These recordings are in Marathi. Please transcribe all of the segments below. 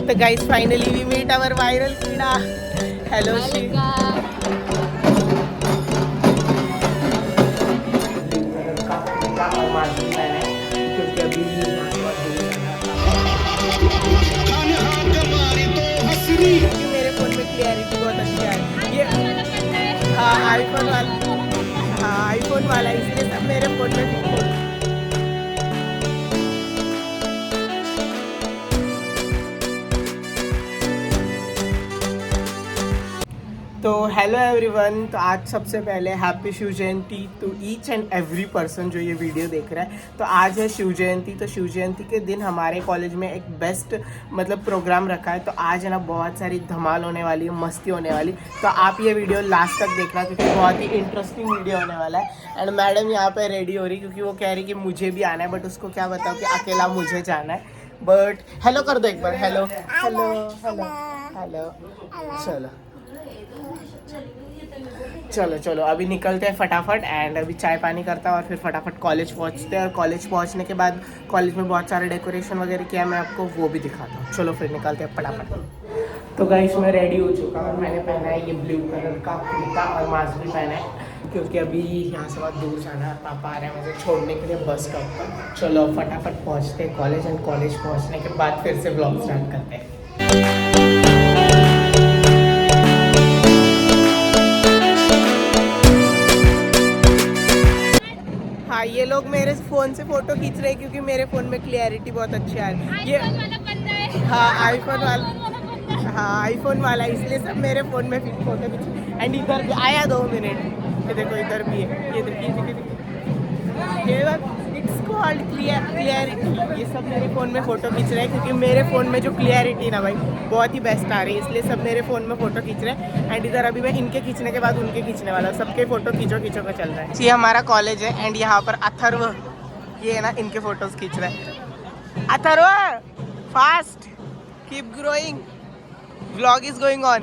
तो guys finally we meet our viral कीड़ा. Hello she. मेरे फोन में क्लियरिटी बहुत अच्छी है. ये हाँ आईफोन वाला, हाँ आईफोन वाला, इसलिए सब मेरे फोन में. तो हेलो एवरीवन. तो आज सबसे पहले happy Shiv Jayanti to each and every person जो ये वीडियो देख रहा है. तो आज है शिव जयंती. तो शिव जयंती के दिन हमारे कॉलेज में एक बेस्ट मतलब प्रोग्राम रखा है. तो आज है ना बहुत सारी धमाल होने वाली है, मस्ती होने वाली. तो आप ये वीडियो लास्ट तक देखना क्योंकि बहुत ही इंटरेस्टिंग वीडियो होने वाला है. एंड मैडम यहाँ पर रेडी हो रही क्योंकि वो कह रही कि मुझे भी आना है, बट उसको क्या बताओ कि अकेला मुझे जाना है. बट हेलो कर दो एक बार. Hello hello hello hello. चलो चलो चलो अभी निकलते हैं फटाफट. एंड अभी चाय पानी करता हूँ और फिर फटाफट कॉलेज पहुँचते हैं. और कॉलेज पहुँचने के बाद कॉलेज में बहुत सारे डेकोरेशन वगैरह किया, मैं आपको वो भी दिखाता हूँ. चलो फिर निकलते हैं फटाफट. तो गाइस मैं रेडी हो चुका हूँ. मैंने पहना है ये ब्लू कलर का कुर्ता और मास्क भी पहना है क्योंकि अभी यहाँ से बहुत दूर जाना है. पापा आ रहे हैं मुझे छोड़ने के लिए बस स्टॉप पर. चलो फटाफट पहुँचते हैं कॉलेज. एंड कॉलेज पहुँचने के बाद फिर से ब्लॉग स्टार्ट करते हैं. हाँ ये लोग मेरे फ़ोन से फ़ोटो खींच रहे हैं क्योंकि मेरे फ़ोन में क्लियरिटी बहुत अच्छी आ रही है. ये हाँ आईफोन वाला, हाँ आईफोन वाला, इसलिए सब मेरे फ़ोन में फ़ोटो खींच. एंड इधर भी आया 2 मिनट. ये देखो इधर भी है. ये देखिए इट्स कॉल्ड क्लियरिटी. ये सब मेरे फ़ोन में फ़ोटो खींच रहे हैं क्योंकि मेरे फ़ोन में जो क्लियरिटी ना भाई बहुत ही बेस्ट आ रही है, इसलिए सब मेरे फ़ोन में फ़ोटो खींच रहे हैं. एंड इधर अभी मैं इनके खींचने के बाद उनके खींचने वाला हूँ. सबके फ़ोटो खींचो का चल रहा है. ये हमारा कॉलेज है. एंड यहाँ पर अथर्व ये है ना इनके फ़ोटोज़ खींच रहे हैं. Atharva fast keep growing, vlog is going on.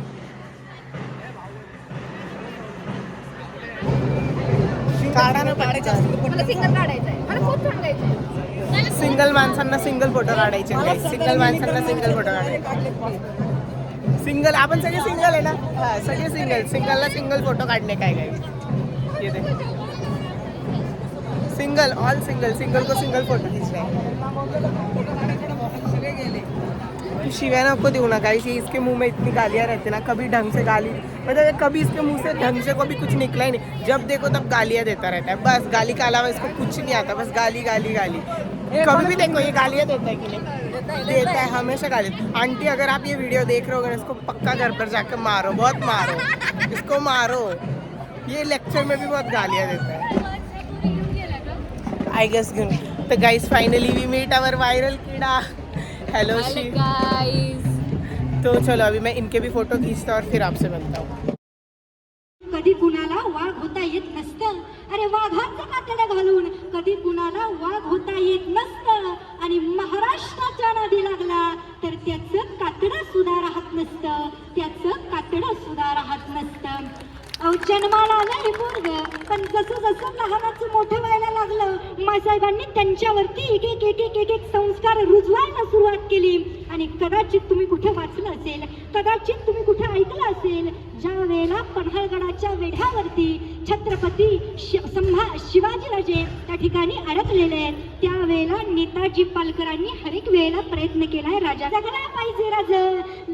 काढा ना मला सिंगल काढायचं आहे. मला खूप सांगायचं आहे. सिंगल माणसांना सिंगल फोटो काढायचे. सिंगल माणसांना सिंगल फोटो काढायचे. सिंगल आपण सगळे सिंगल आहे ना. हा सगळे सिंगलला सिंगल फोटो काढणे काय ये देख सिंगल ऑल सिंगल को सिंगल फोटो खींचना है. शिवाय नको देऊ ना गाइस. इसके मुंह में इतनी गालियाँ रहती ना, कभी ढंग से गाली मतलब कभी इसके मुंह से ढंग से कभी कुछ निकला ही नहीं. जब देखो तब गालियाँ देता रहता है. बस गाली के अलावा इसको कुछ नहीं आता. बस गाली गाली गाली. कभी भी देखो ये गालियाँ देता है कि नहीं देता है, हमेशा गाली. आंटी अगर आप ये वीडियो देख रहे हो अगर इसको पक्का घर पर जाकर मारो, बहुत मारो इसको मारो. ये लेक्चर में भी बहुत गालियाँ देता है आई गेस. तो guys finally we meet our viral कीड़ा. Hello she. तो चलो अभी मैं इनके भी फोटो खींचता हूँ और फिर आपसे मिलता हूँ. कधी कुणाला वाघ होता येत नसतं. अरे वाघाचं कातडं घालून कधी कुणाला वाघ होता येत नसतं. आणि महाराष्ट्राच्या नादी लागला तर त्याचं कातडं सुद्धा राहत नसतं. त्याचं कातडं सुद्धा राहत नसतं. जन्माला आलं हे पोरग, पण जसं जसं लहानाचं मोठं व्हायला लागलं मासाहेबांनी त्यांच्यावरती एक संस्कार रुजवायला सुरुवात केली. आणि कदाचित तुम्ही कुठे वाचलं असेल, कदाचित तुम्ही कुठे ऐकलं असेल, ज्या वेळेला पन्हाळगडाच्या वेढ्यावरती छत्रपती शिवाजीराजे त्या ठिकाणी अडकलेले आहेत, त्यावेळेला नेताजी पालकरांनी हर एक वेळेला प्रयत्न केलाय. राजा जगला पाहिजे राज,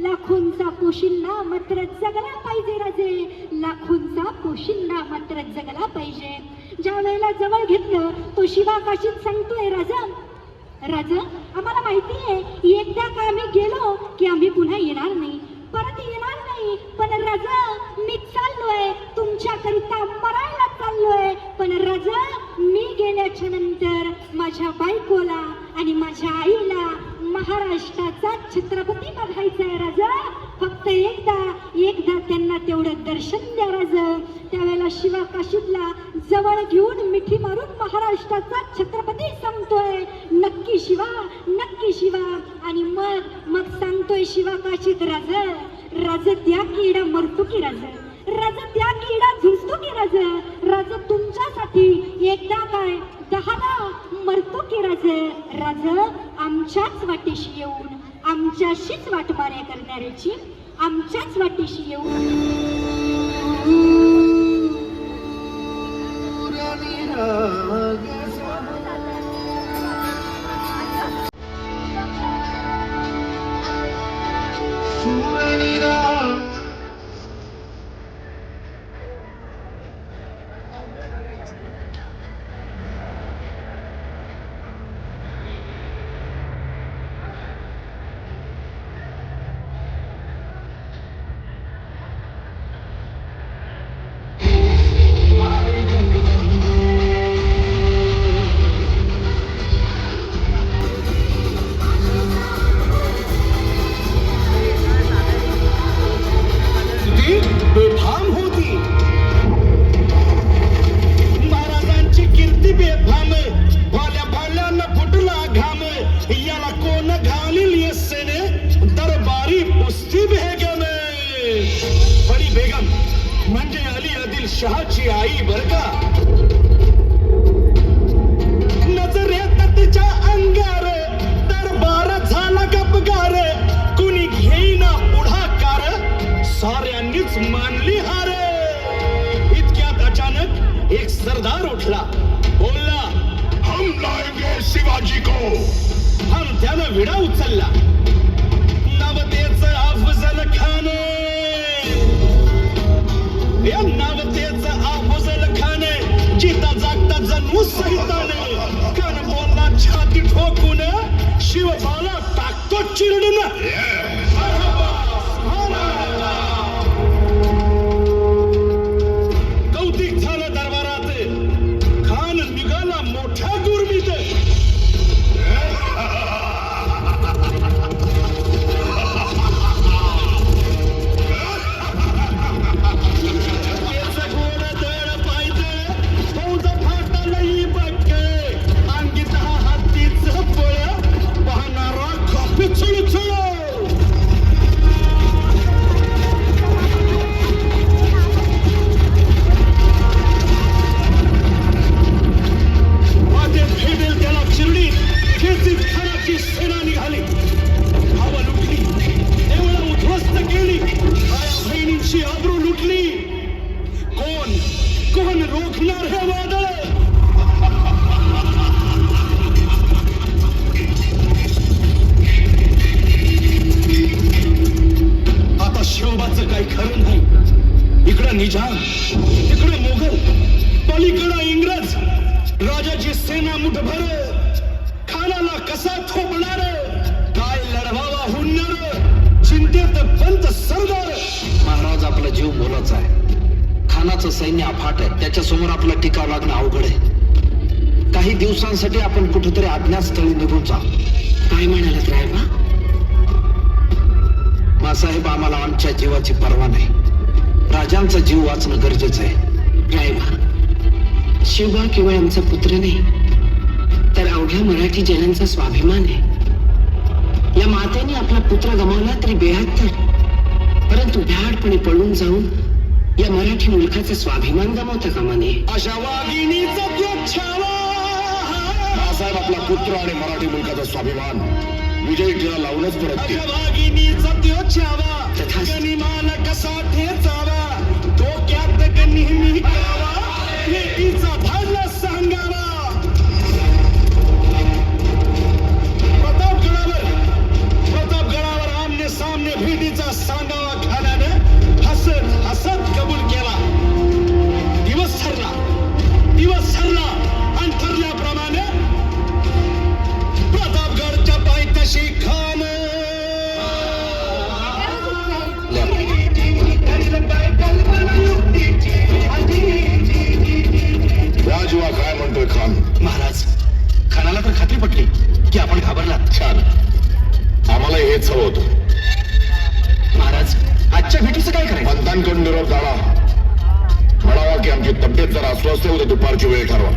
लाखोंचा पोशिंदा मात्र जगला पाहिजे राजे, लाखोंचा पोशिंदा मात्र जगला पाहिजे. ज्या वेळेला जवळ घेतलं तो शिवा काशीत सांगतोय राजा आम्हाला माहिती आहे एकदा का आम्ही गेलो की आम्ही पुन्हा येणार नाही, परत येणार नाही. पण राजा मी चाललोय तुमच्याकरिता मरायला चाललोय. पण राजा मी गेल्याच्या नंतर माझ्या बायकोला आणि माझ्या आईला महाराष्ट्राचा छत्रपती बघायचा आहे राजा. फक्त एकदा त्यांना तेवढं दर्शन द्या राजा. त्यावेळेला शिवा काशीतला जवळ घेऊन मिठी मारून महाराष्ट्राचा छत्रपती सांगतोय नक्की शिवा नक्की शिवा. आणि मग सांगतोय शिवा काशीत राजा त्या किडा मरतो की राजा त्या किडा झुंजतो की राजा तुमच्यासाठी एकदा काय 10दा मरतो की राजा आमच्याच वाटेशी येऊन आमच्याशीच वाटमाऱ्या करणाऱ्याची आमच्याच वाटेशी येऊ बेफाम होती. महाराजांची कीर्ती बेफाम, भाल्या भाल्यांना फुटला घाम, याला कोण घालील यस्सेने दरबारी पुस्ती बेगम. बडी बेगम म्हणजे अली आदिल शहाची आई बर का. नजरेत तिच्या अंगार दरबार झाला गपगार, कुणी घेईना पुढाकार, साऱ्यांनीच मानली हार. इतक्यात अचानक एक सरदार उठला, बोलला, हम लाएंगे शिवाजी को. हम त्यानं विडा उचलला, नवतेच अफजल खान. या नवतेच अफजल खान जिता जागता जणू सहिताने कान बोलला छाती ठोकून, शिवबाला टाकतो चिरडून. कौतिक झालं दरबारात, खान निघाला मोठ्या गुरमीत. त्याचं गोड दळ पाहिजे, फौज फाटलही बक्के, अंगीत हा हत्तीचं पळ, पाहणारा कापी चुळचुळ. भेटेल त्याला चिरडी खेचीत खानाची सेना निघाली. हवा लुटली, देवळं उद्ध्वस्त केली, आया बहिणींची आबरू लुटली. कोण कोण रोखणार हे वादळ. आता शिवबाचं काही खरं नाही. इकडं निजाम, तिकडं मोगल, पलीकडं इंग्रज. राजाची सेना मुठभर, खानाला कसा थोपणार, काय लढवावा हुन्नर, चिंतेत पंत सरदार. महाराज आपला जीव मोलाचा आहे, खानाचं सैन्य अफाट आहे, त्याच्या समोर आपला टिकाव लागणं अवघड आहे. काही दिवसांसाठी आपण कुठेतरी अज्ञातस्थळी निघून जा. काय म्हणालात रायबा? मासाहेब, आम्हाला आमच्या जीवाची पर्वा नाही, राजांचा जीव वाचणं गरजेचं आहे. रायबा, शिवबा केवळ आमचा पुत्र नाही, तर अवघ्या मराठी जनांचा स्वाभिमान आहे. या मातेने आपला पुत्र गमावला तरी बेहत्तर, परंतु भ्याडपणे पळून जाऊन या मराठी मुलखाचा स्वाभिमान गमावता कामा नये. अशा वाघिणीचा द्योच्छावा. साहेब, आपला पुत्र आणि मराठी मुलकाचा स्वाभिमान विजयी टिळा लावूनच परत अशा वाघिणीचा द्योच्छावा, तथास्तु. गनिमान कसा ठेचावा, डोक्यात नेहमी करावा, लेकीचा धाडला सांगावा. प्रतापगडावर आमने सामने भेटीचा सांगावा खाण्याने हसत हसत कबूल केला. दिवस ठरला आणि ठरल्याप्रमाणे प्रतापगडच्या पायथ्याशी खान. राजवा काय म्हणतोय खान? महाराज, खानाला तर खात्री पटली की आपण घाबरलात. छान, आम्हाला हेच हवं होतं. महाराज, आजच्या भेटीचं काय करायचं? पंतांकडून निरोप झाला, म्हणावा की आमची तब्येत जरा अस्वस्थ होते, दुपारची वेळ ठरवा.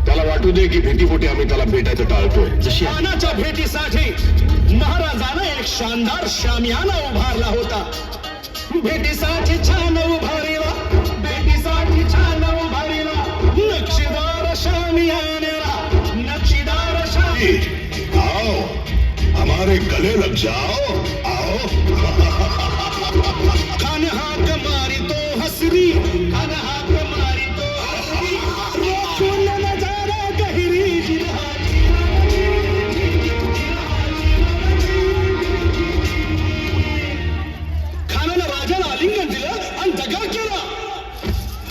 त्याला वाटू दे की भीतीपोटी आम्ही त्याला भेटायचं टाळतोय. जशी खानाच्या भेटीसाठी महाराजानं एक शानदार शामियाना उभारला होता. भेटीसाठी छान उभारीला, भेटीसाठी छान उभारीला, नक्षीदार शामियानेला, नक्षीदार शामी. आओ, हमारे अरे गले लग जाओ, आओ। खान हाक मारी तो हसरी, खान हाक मारी तो हसरी, रोको न नजारा गहरी जिरहाची। खानानं राजाला आलिंगन दिलं आणि दगा केला.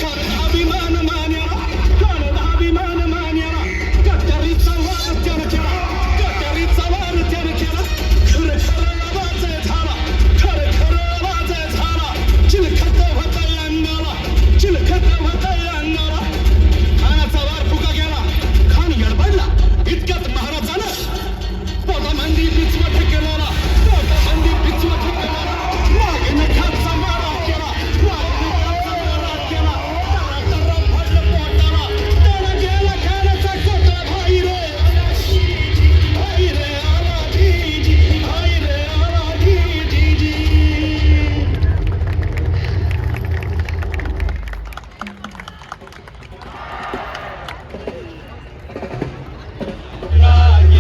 खानानं अभिमान मान्याला, खानानं अभिमान मान्याला, कट्यारीचा वार त्यानं केला, कट्यारीचा वार त्यानं केला. खरं खरं आवाज झाला, खरं खरं आवाज झाला. चिलखत होतंय अंगाला, चिलखत होतंय अंगाला. खानाचा वार फुका गेला, खान गडबडला. इतक्यात महाराजानं पोटामंदी पिचवट केलेला, पोटामंदी पिचवट केलेला. वाघेनं खानचा मारा केला, वाघेनं खानचा मारा केला. तरा पडलं पोटाला, त्याला गेला खानाचा कोटा. भाई रे आला जीजी, भाई रे आला जीजी.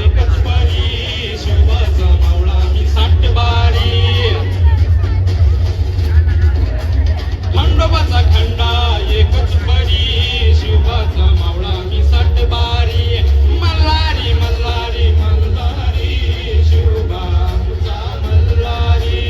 एकच बारी शिवाचा मावळा मी साठबारी खंडोबाचा खंडा एकच बरी शिवाचा मावळा मी साठबारी मल्हारी मल्हारी मल्हारी शिवबाचा मल्हारी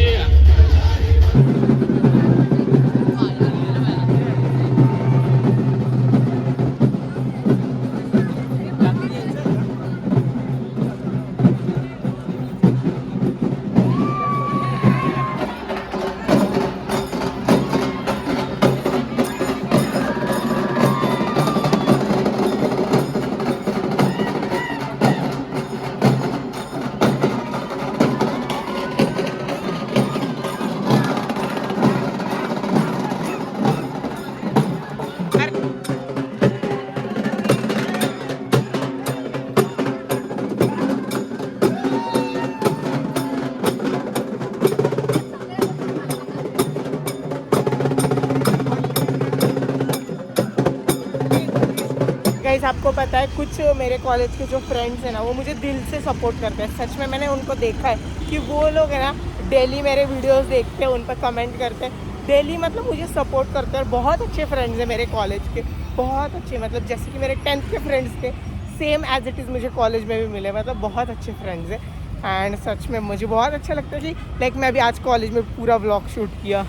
गाइस आपको पता है कुछ मेरे कॉलेज के जो फ्रेंड्स हैं ना वो मुझे दिल से सपोर्ट करते हैं. सच में मैंने उनको देखा है कि वो लोग है ना डेली मेरे वीडियोस देखते हैं, उन पर कमेंट करते हैं, डेली मतलब मुझे सपोर्ट करते हैं. और बहुत अच्छे फ्रेंड्स हैं मेरे कॉलेज के, बहुत अच्छे. मतलब जैसे कि मेरे 10th के फ्रेंड्स थे, सेम एज इट इज़ मुझे कॉलेज में भी मिले. मतलब बहुत अच्छे फ्रेंड्स हैं. एंड सच में मुझे बहुत अच्छा लगता है कि लाइक मैं अभी आज कॉलेज में पूरा व्लॉग शूट किया.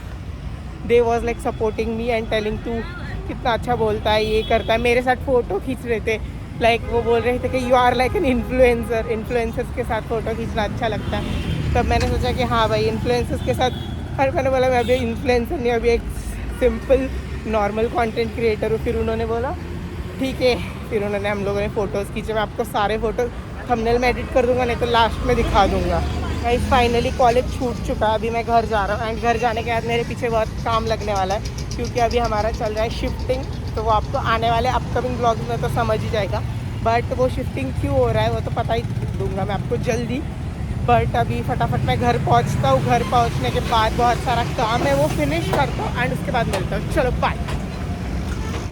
They was like supporting me and telling to कितना अच्छा बोलता है, ये करता है. मेरे साथ फ़ोटो खींच रहे थे. लाइक वो बोल रहे थे कि you are like an influencer, influencers के साथ फ़ोटो खींचना अच्छा लगता है. तब मैंने सोचा कि हाँ भाई इन्फ्लुएंसर्स के साथ. हर मैंने बोला मैं अभी इन्फ्लुएंसर नहीं, अभी एक सिंपल नॉर्मल कंटेंट क्रिएटर हूँ. फिर उन्होंने बोला ठीक है. फिर उन्होंने हम लोगों ने फ़ोटोज़ खींचे. मैं आपको सारे फ़ोटो थंबनेल में एडिट कर दूँगा, नहीं तो लास्ट में दिखा दूँगा. गाइस फाइनली कॉलेज छूट चुका है. अभी मैं घर जा रहा हूँ. एंड घर जाने के बाद मेरे पीछे बहुत काम लगने वाला है क्योंकि अभी हमारा चल रहा है शिफ्टिंग. तो वो आपको आने वाले अपकमिंग ब्लॉग्स में तो समझ ही जाएगा. बट वो शिफ्टिंग क्यों हो रहा है वो तो पता ही दूंगा मैं आपको जल्दी. बट अभी फटाफट मैं घर पहुंचता हूँ. घर पहुंचने के बाद बहुत सारा काम है वो फिनिश करता हूँ एंड उसके बाद मिलता हूँ. चलो बाय.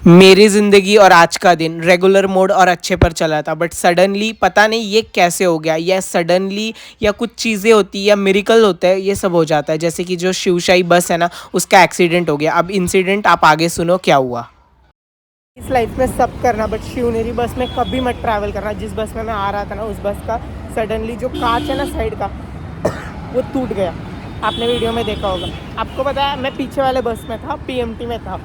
मेरी ज़िंदगी और आज का दिन रेगुलर मोड और अच्छे पर चला था. बट सडनली पता नहीं ये कैसे हो गया. या सडनली या कुछ चीज़ें होती या मिरेकल होता है, ये सब हो जाता है. जैसे कि जो शिवशाही बस है ना उसका एक्सीडेंट हो गया. अब इंसिडेंट आप आगे सुनो क्या हुआ. इस लाइफ में सब करना बट शिवनेरी बस में कभी मत ट्रैवल करना. जिस बस में मैं आ रहा था ना उस बस का सडनली जो कांच है ना साइड का वो टूट गया. आपने वीडियो में देखा होगा. आपको पता है मैं पीछे वाले बस में था, PMT में था.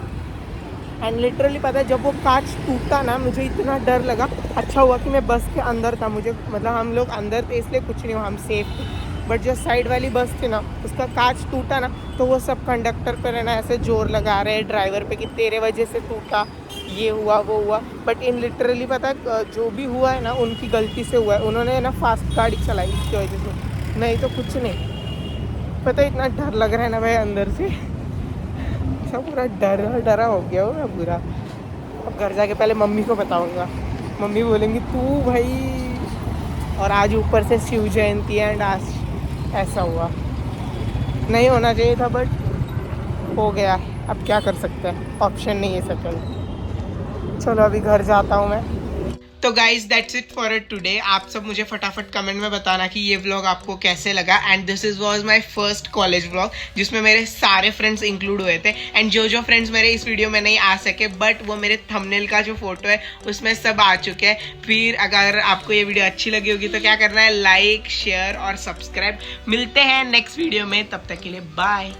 एंड लिटरली पता है जब वो कांच टूटा ना मुझे इतना डर लगा. अच्छा हुआ कि मैं बस के अंदर था. मुझे मतलब हम लोग अंदर थे इसलिए कुछ नहीं हुआ, हम सेफ थे. बट जो साइड वाली बस थी ना उसका कांच टूटा ना तो वो सब कंडक्टर पर है ना ऐसे जोर लगा रहे हैं ड्राइवर पे कि तेरे वजह से टूटा, ये हुआ वो हुआ. बट इन लिटरली पता है जो भी हुआ है ना उनकी गलती से हुआ है. उन्होंने ना फास्ट गाड़ी चलाई इसकी वजह से, नहीं तो कुछ नहीं. पता है इतना डर लग रहा है ना भाई अंदर से. सब पूरा डरा हो गया हो मैं पूरा. अब घर जाके पहले मम्मी को बताऊंगा. मम्मी बोलेंगी तू भाई. और आज ऊपर से शिव जयंती है एंड आज ऐसा हुआ. नहीं होना चाहिए था बट हो गया. अब क्या कर सकते हैं, ऑप्शन नहीं है सेकंड. चलो अभी घर जाता हूँ मैं. तो guys that's it for it today. आप सब मुझे फटाफट कमेंट में बताना कि ये व्लॉग आपको कैसे लगा। End this was my first college vlog जिसमें मेरे सारे फ्रेंड्स इंक्लूड हुए थे। एंड जो फ्रेंड्स मेरे इस वीडियो में नहीं आ सके बट वो मेरे थंबनेल का जो फोटो है उसमें सब आ चुके हैं। फिर अगर आपको ये वीडियो अच्छी लगी होगी तो क्या करना है, लाइक शेयर और सब्सक्राइब। मिलते हैं नेक्स्ट वीडियो में, तब तक के लिए बाय।